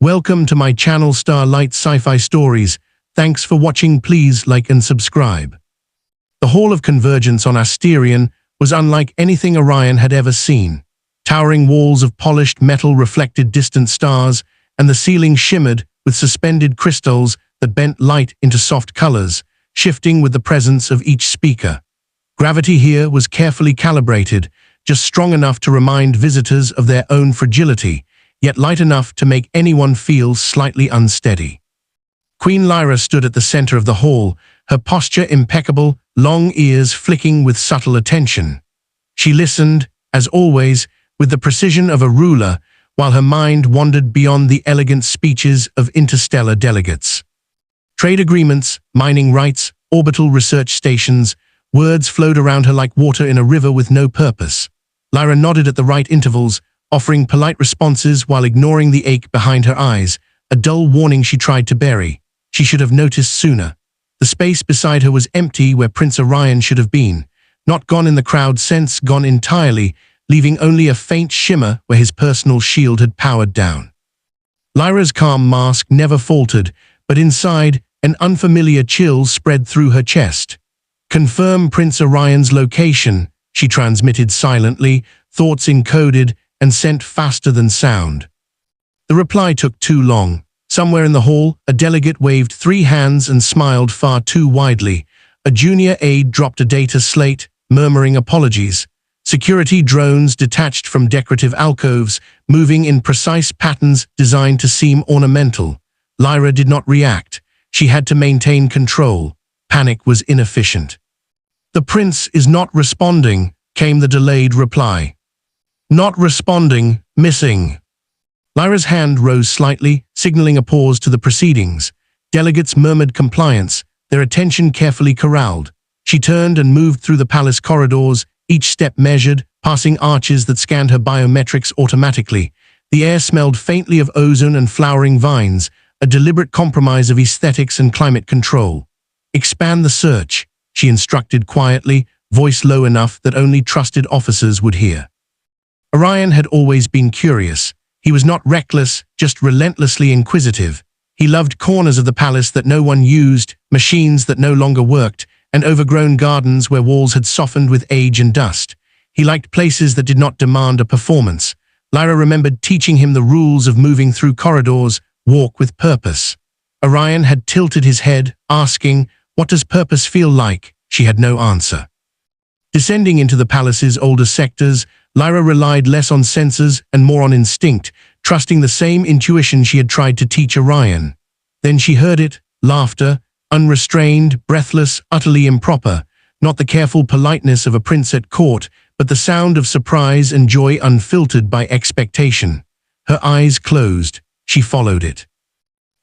Welcome to my channel Starlight Sci-Fi Stories. Thanks for watching. Please like and subscribe. The Hall of Convergence on Asterion was unlike anything Orion had ever seen. Towering walls of polished metal reflected distant stars, and the ceiling shimmered with suspended crystals that bent light into soft colors, shifting with the presence of each speaker. Gravity here was carefully calibrated, just strong enough to remind visitors of their own fragility, yet light enough to make anyone feel slightly unsteady. Queen Lyra stood at the center of the hall, her posture impeccable, long ears flicking with subtle attention. She listened, as always, with the precision of a ruler, while her mind wandered beyond the elegant speeches of interstellar delegates. Trade agreements, mining rights, orbital research stations, words flowed around her like water in a river with no purpose. Lyra nodded at the right intervals, offering polite responses while ignoring the ache behind her eyes, a dull warning she tried to bury. She should have noticed sooner. The space beside her was empty where Prince Orion should have been, not gone in the crowd sense, gone entirely, leaving only a faint shimmer where his personal shield had powered down. Lyra's calm mask never faltered, but inside, an unfamiliar chill spread through her chest. "Confirm Prince Orion's location," she transmitted silently, thoughts encoded and sent faster than sound. The reply took too long. Somewhere in the hall, a delegate waved 3 hands and smiled far too widely. A junior aide dropped a data slate, murmuring apologies. Security drones detached from decorative alcoves, moving in precise patterns designed to seem ornamental. Lyra did not react. She had to maintain control. Panic was inefficient. "The prince is not responding," came the delayed reply. "Not responding, missing." Lyra's hand rose slightly, signaling a pause to the proceedings. Delegates murmured compliance, their attention carefully corralled. She turned and moved through the palace corridors, each step measured, passing arches that scanned her biometrics automatically. The air smelled faintly of ozone and flowering vines, a deliberate compromise of aesthetics and climate control. "Expand the search," she instructed quietly, voice low enough that only trusted officers would hear. Orion had always been curious. He was not reckless, just relentlessly inquisitive. He loved corners of the palace that no one used, machines that no longer worked, and overgrown gardens where walls had softened with age and dust. He liked places that did not demand a performance. Lyra remembered teaching him the rules of moving through corridors, walk with purpose. Orion had tilted his head, asking, "What does purpose feel like?" She had no answer. Descending into the palace's older sectors, Lyra relied less on senses and more on instinct, trusting the same intuition she had tried to teach Orion. Then she heard it, laughter, unrestrained, breathless, utterly improper, not the careful politeness of a prince at court, but the sound of surprise and joy unfiltered by expectation. Her eyes closed. She followed it.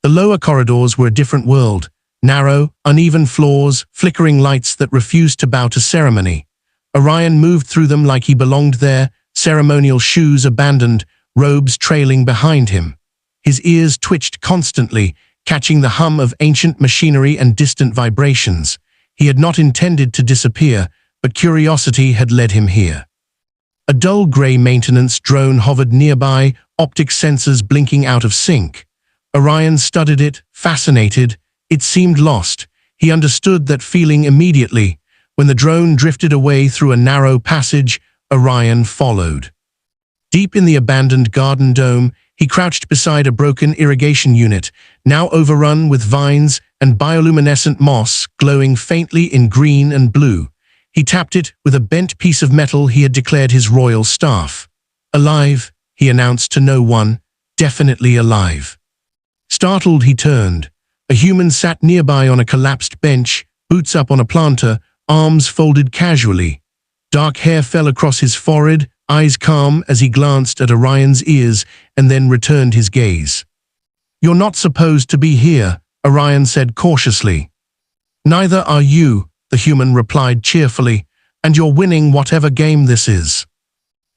The lower corridors were a different world, narrow, uneven floors, flickering lights that refused to bow to ceremony. Orion moved through them like he belonged there, ceremonial shoes abandoned, robes trailing behind him. His ears twitched constantly, catching the hum of ancient machinery and distant vibrations. He had not intended to disappear, but curiosity had led him here. A dull gray maintenance drone hovered nearby, optic sensors blinking out of sync. Orion studied it, fascinated. It seemed lost. He understood that feeling immediately. When the drone drifted away through a narrow passage, Orion followed. Deep in the abandoned garden dome, he crouched beside a broken irrigation unit, now overrun with vines and bioluminescent moss glowing faintly in green and blue. He tapped it with a bent piece of metal he had declared his royal staff. "Alive," he announced to no one, "definitely alive." Startled, he turned. A human sat nearby on a collapsed bench, boots up on a planter, arms folded casually. Dark hair fell across his forehead, eyes calm as he glanced at Orion's ears and then returned his gaze. "You're not supposed to be here," Orion said cautiously. "Neither are you," the human replied cheerfully, "and you're winning whatever game this is."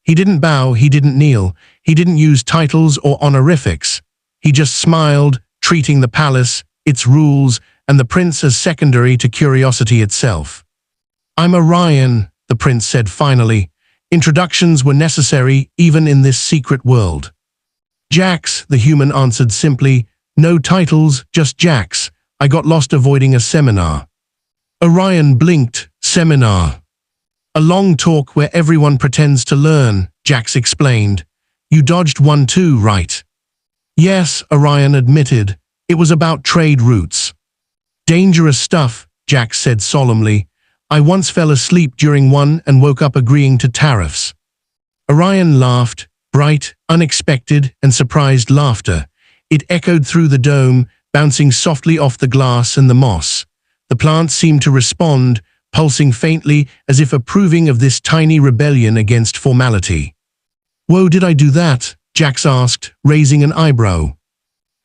He didn't bow, he didn't kneel, he didn't use titles or honorifics. He just smiled, treating the palace, its rules, and the prince as secondary to curiosity itself. "I'm Orion," the prince said finally. Introductions were necessary even in this secret world. Jax, the human answered simply. No titles, just Jax. I got lost avoiding a seminar. Orion blinked. Seminar. A long talk where everyone pretends to learn, Jax explained. You dodged one too, right? Yes, Orion admitted. It was about trade routes. Dangerous stuff, Jax said solemnly. I once fell asleep during one and woke up agreeing to tariffs. Orion laughed, bright, unexpected, and surprised laughter. It echoed through the dome, bouncing softly off the glass and the moss. The plants seemed to respond, pulsing faintly as if approving of this tiny rebellion against formality. Whoa, did I do that? Jax asked, raising an eyebrow.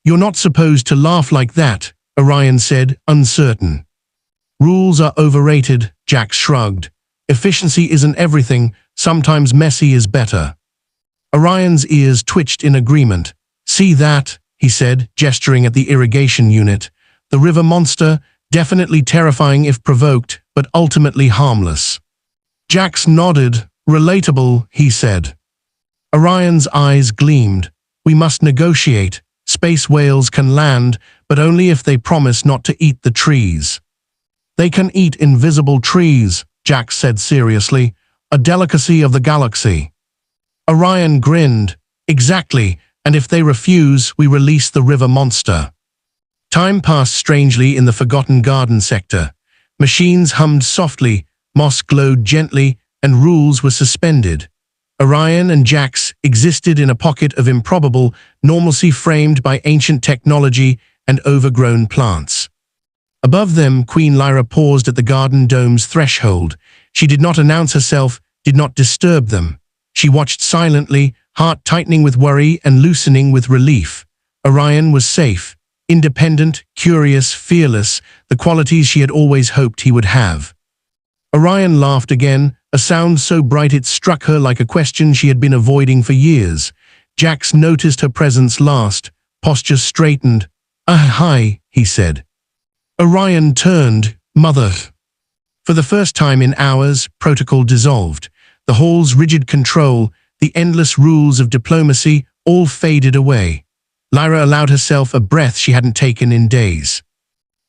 You're not supposed to laugh like that, Orion said, uncertain. Rules are overrated, Jax shrugged. Efficiency isn't everything, sometimes messy is better. Orion's ears twitched in agreement. See that? He said, gesturing at the irrigation unit. The river monster, definitely terrifying if provoked, but ultimately harmless. Jax nodded. Relatable, he said. Orion's eyes gleamed. We must negotiate. Space whales can land, but only if they promise not to eat the trees. They can eat invisible trees, Jax said seriously, a delicacy of the galaxy. Orion grinned. Exactly, and if they refuse, we release the river monster. Time passed strangely in the Forgotten Garden sector. Machines hummed softly, moss glowed gently, and rules were suspended. Orion and Jax existed in a pocket of improbable normalcy framed by ancient technology and overgrown plants. Above them, Queen Lyra paused at the garden dome's threshold. She did not announce herself, did not disturb them. She watched silently, heart tightening with worry and loosening with relief. Orion was safe, independent, curious, fearless, the qualities she had always hoped he would have. Orion laughed again, a sound so bright it struck her like a question she had been avoiding for years. Jax noticed her presence last, posture straightened. Hi, he said. Orion turned. Mother. For the first time in hours, protocol dissolved. The hall's rigid control, the endless rules of diplomacy, all faded away. Lyra allowed herself a breath she hadn't taken in days.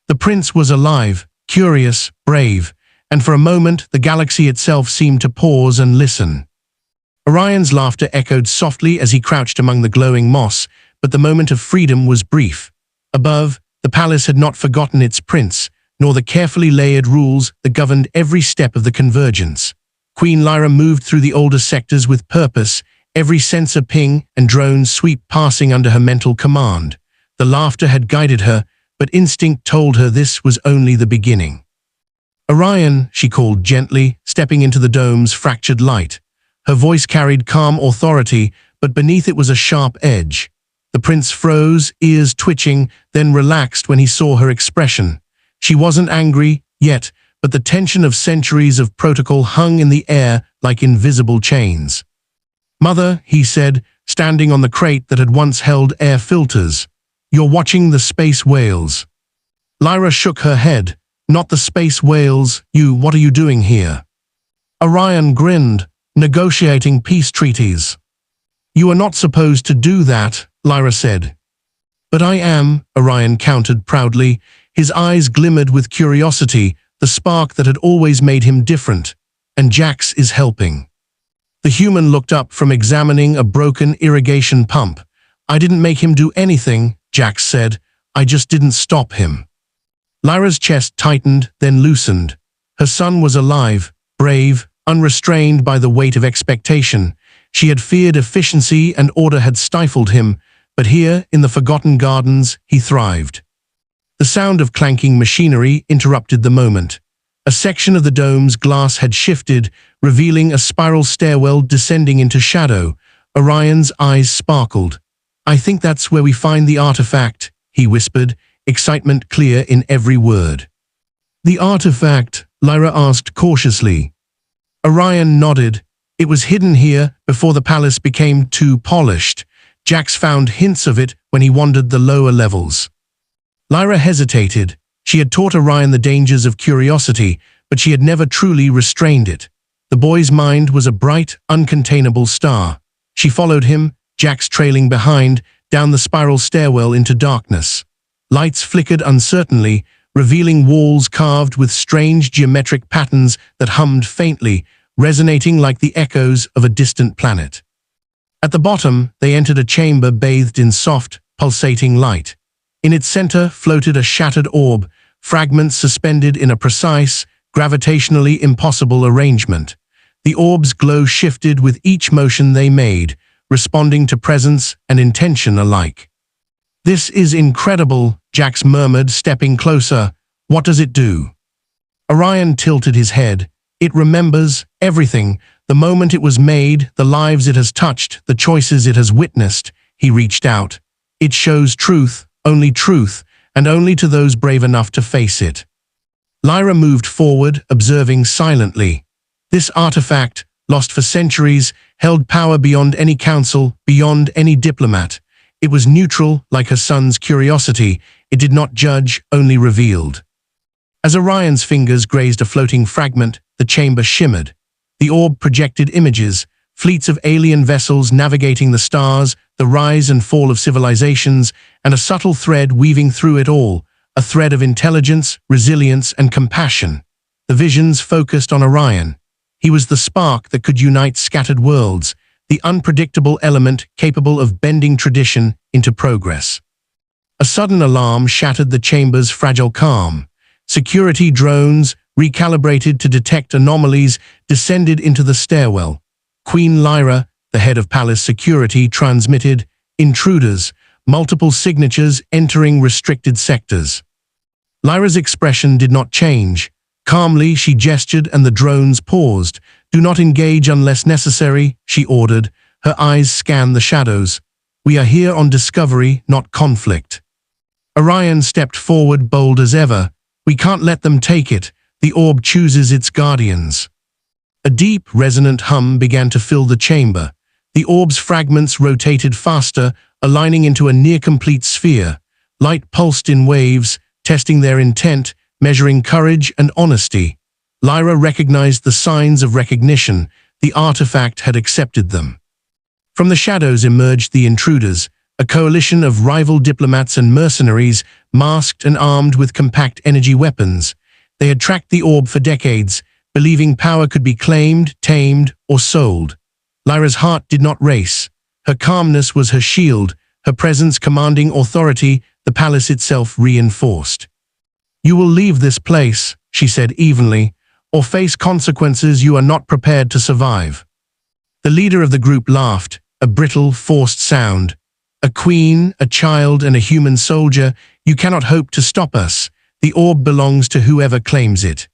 The prince was alive, curious, brave, and for a moment the galaxy itself seemed to pause and listen. Orion's laughter echoed softly as he crouched among the glowing moss, but the moment of freedom was brief. Above, the palace had not forgotten its prince, nor the carefully layered rules that governed every step of the convergence. Queen Lyra moved through the older sectors with purpose, every sensor ping and drone sweep passing under her mental command. The laughter had guided her, but instinct told her this was only the beginning. Orion, she called gently, stepping into the dome's fractured light. Her voice carried calm authority, but beneath it was a sharp edge. The prince froze, ears twitching, then relaxed when he saw her expression. She wasn't angry, yet, but the tension of centuries of protocol hung in the air like invisible chains. Mother, he said, standing on the crate that had once held air filters. You're watching the space whales. Lyra shook her head. Not the space whales. What are you doing here? Orion grinned. Negotiating peace treaties. You are not supposed to do that, Lyra said. But I am, Orion countered proudly. His eyes glimmered with curiosity, the spark that had always made him different. And Jax is helping. The human looked up from examining a broken irrigation pump. I didn't make him do anything, Jax said. I just didn't stop him. Lyra's chest tightened, then loosened. Her son was alive, brave, unrestrained by the weight of expectation. She had feared efficiency and order had stifled him, but here, in the Forgotten Gardens, he thrived. The sound of clanking machinery interrupted the moment. A section of the dome's glass had shifted, revealing a spiral stairwell descending into shadow. Orion's eyes sparkled. I think that's where we find the artifact, he whispered, excitement clear in every word. The artifact? Lyra asked cautiously. Orion nodded. It was hidden here before the palace became too polished. Jax found hints of it when he wandered the lower levels. Lyra hesitated. She had taught Orion the dangers of curiosity, but she had never truly restrained it. The boy's mind was a bright, uncontainable star. She followed him, Jax trailing behind, down the spiral stairwell into darkness. Lights flickered uncertainly, revealing walls carved with strange geometric patterns that hummed faintly, resonating like the echoes of a distant planet. At the bottom, they entered a chamber bathed in soft, pulsating light. In its center floated a shattered orb, fragments suspended in a precise, gravitationally impossible arrangement. The orb's glow shifted with each motion they made, responding to presence and intention alike. "This is incredible," Jax murmured, stepping closer. "What does it do?" Orion tilted his head. "It remembers everything, the moment it was made, the lives it has touched, the choices it has witnessed." He reached out. "It shows truth, and only to those brave enough to face it." Lyra moved forward, observing silently. This artifact, lost for centuries, held power beyond any council, beyond any diplomat. It was neutral, like her son's curiosity. It did not judge, only revealed. As Orion's fingers grazed a floating fragment, the chamber shimmered. The orb projected images, fleets of alien vessels navigating the stars, the rise and fall of civilizations, and a subtle thread weaving through it all, a thread of intelligence, resilience, and compassion. The visions focused on Orion. He was the spark that could unite scattered worlds, the unpredictable element capable of bending tradition into progress. A sudden alarm shattered the chamber's fragile calm. Security drones, recalibrated to detect anomalies, descended into the stairwell. Queen Lyra, the head of palace security, transmitted, "Intruders, multiple signatures entering restricted sectors." Lyra's expression did not change. Calmly, she gestured and the drones paused. "Do not engage unless necessary," she ordered. Her eyes scanned the shadows. "We are here on discovery, not conflict." Orion stepped forward, bold as ever. "We can't let them take it. The orb chooses its guardians." A deep, resonant hum began to fill the chamber. The orb's fragments rotated faster, aligning into a near-complete sphere. Light pulsed in waves, testing their intent, measuring courage and honesty. Lyra recognized the signs of recognition. The artifact had accepted them. From the shadows emerged the intruders, a coalition of rival diplomats and mercenaries, masked and armed with compact energy weapons. They had tracked the orb for decades, believing power could be claimed, tamed, or sold. Lyra's heart did not race. Her calmness was her shield, her presence commanding authority, the palace itself reinforced. "You will leave this place," she said evenly, "or face consequences you are not prepared to survive." The leader of the group laughed, a brittle, forced sound. "A queen, a child, and a human soldier, you cannot hope to stop us. The orb belongs to whoever claims it."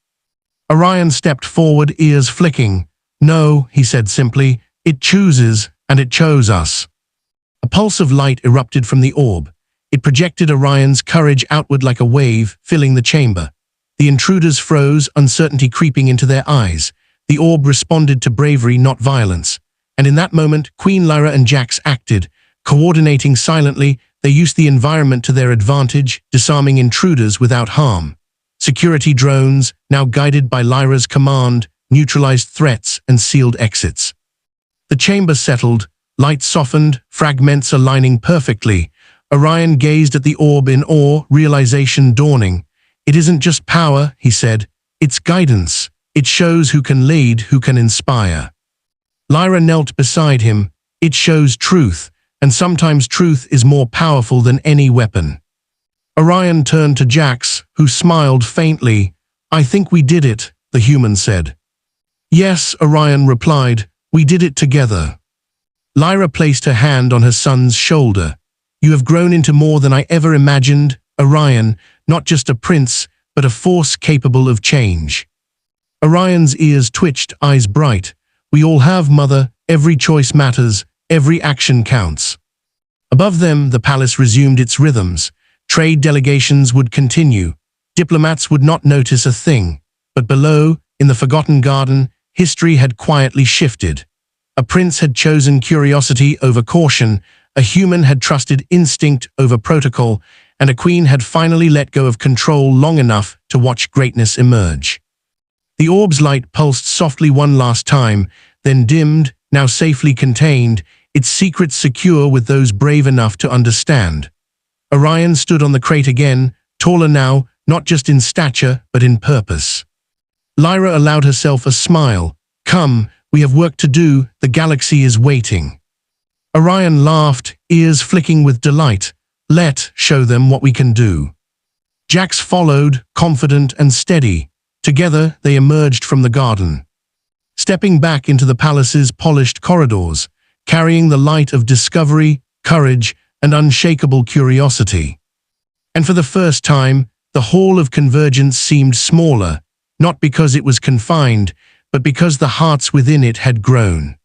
Orion stepped forward, ears flicking. "No," he said simply, "it chooses, and it chose us." A pulse of light erupted from the orb. It projected Orion's courage outward like a wave, filling the chamber. The intruders froze, uncertainty creeping into their eyes. The orb responded to bravery, not violence. And in that moment, Queen Lyra and Jax acted. Coordinating silently, they used the environment to their advantage, disarming intruders without harm. Security drones, now guided by Lyra's command, neutralized threats and sealed exits. The chamber settled, light softened, fragments aligning perfectly. Orion gazed at the orb in awe, realization dawning. "It isn't just power," he said. "It's guidance. It shows who can lead, who can inspire." Lyra knelt beside him. "It shows truth, and sometimes truth is more powerful than any weapon." Orion turned to Jax, who smiled faintly. "I think we did it," the human said. "Yes," Orion replied, "we did it together." Lyra placed her hand on her son's shoulder. "You have grown into more than I ever imagined, Orion, not just a prince, but a force capable of change." Orion's ears twitched, eyes bright. "We all have, Mother. Every choice matters. Every action counts." Above them, the palace resumed its rhythms. Trade delegations would continue. Diplomats would not notice a thing. But below, in the Forgotten Garden, history had quietly shifted. A prince had chosen curiosity over caution, a human had trusted instinct over protocol, and a queen had finally let go of control long enough to watch greatness emerge. The orb's light pulsed softly one last time, then dimmed, now safely contained. its secrets secure with those brave enough to understand. Orion stood on the crate again, taller now, not just in stature, but in purpose. Lyra allowed herself a smile. Come, we have work to do, the galaxy is waiting. Orion laughed, ears flicking with delight. Let's show them what we can do. Jax followed, confident and steady. Together, they emerged from the garden, stepping back into the palace's polished corridors, carrying the light of discovery, courage, and unshakable curiosity. And for the first time, the Hall of Convergence seemed smaller, not because it was confined, but because the hearts within it had grown.